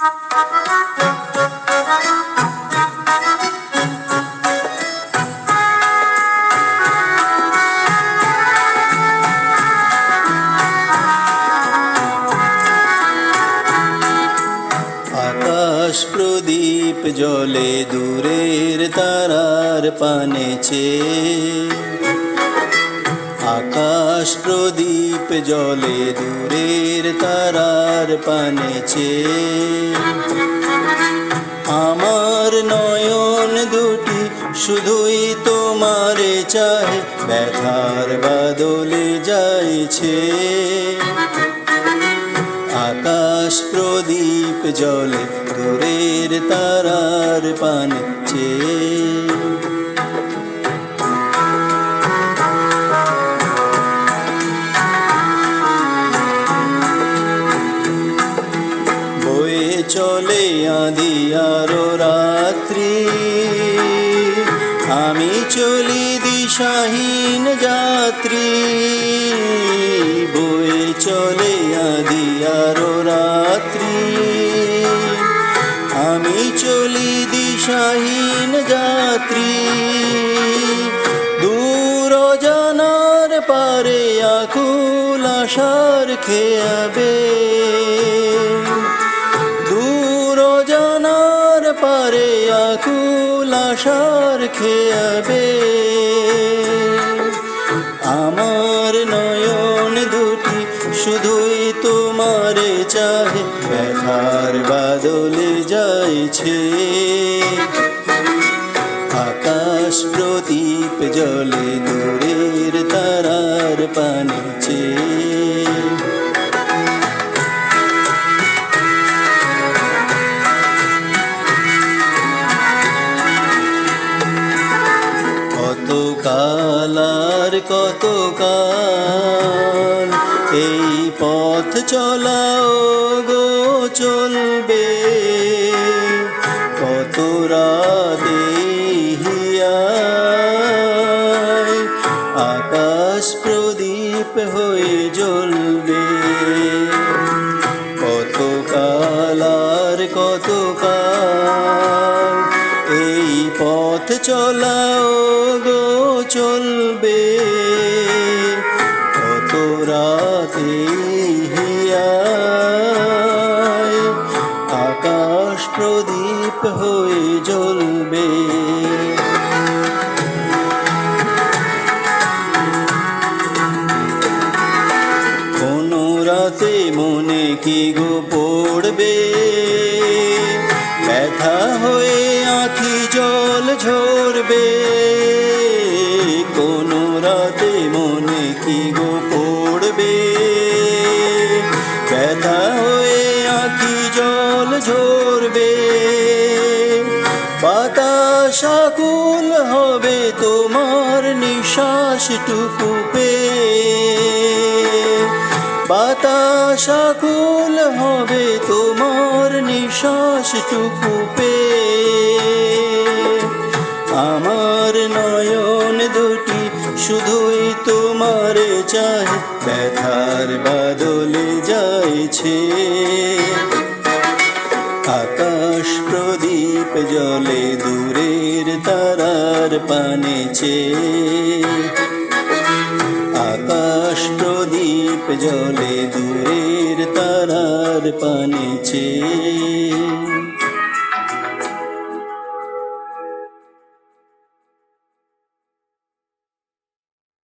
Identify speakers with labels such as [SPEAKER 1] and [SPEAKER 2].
[SPEAKER 1] আকাশ প্রদীপ জ্বলে দূরের তারার পানে চেয়ে, আকাশ প্রদীপ জ্বলে দূরের তারার পানে চেয়ে। আমার নয়ন দুটি শুধুই তোমারে চাহে, ব্যথার বাদলে যাইছে। আকাশ প্রদীপ জ্বলে দূরের তারার পানে চেয়ে। বয়ে চলে আঁধিয়ার রাত্রি, আমি চলি দিশাহীন যাত্রী। বয়ে চলে আঁধিয়ার রাত্রি, আমি চলি দিশাহীন যাত্রী। দূর জানার পারে আকুল আশার খেয়াবে, দূর জানার পারে আকুল আশার খেয়াবে। আমার নয়ন দুটি শুধুই তোমারে চাহে, ব্যথার বাদলে যাইছে। আকাশ প্রদীপ জ্বলে দূরের তারার পানে চেয়ে। কত কাল আর কত কাল এই পথ চলাও গো চলবে। কত রাতে হিয়ায় আকাশ প্রদীপ হয়ে জ্বলবে। কত কাল আর কত কাল এই পথ চলাও গো চলবে। কত রাতে হিয়ায় আকাশ প্রদীপ হয়ে জ্বলবে। কোন রাতে মনে কি গো পড়বে, ব্যথা হয়ে আঁখি জল ঝরবে। কোন রাতে মনে কি গো পড়বে, ব্যথা হয়ে আঁখি জল ঝরবে। বাতাস আকুল হবে তোমার নিঃশ্বাসটুকু পেয়ে, বাতাস আকুল হবে তোমার নিঃশ্বাসটুকু পেয়ে। আমার নয়ন দুটি শুধুই তোমারে চাহে, ব্যথার বাদলে যাইছে। আকাশ প্রদীপ জ্বলে দূরের তারার পানে চেয়ে। আকাশ প্রদীপ জ্বলে দূরের তারার পানে চেয়ে।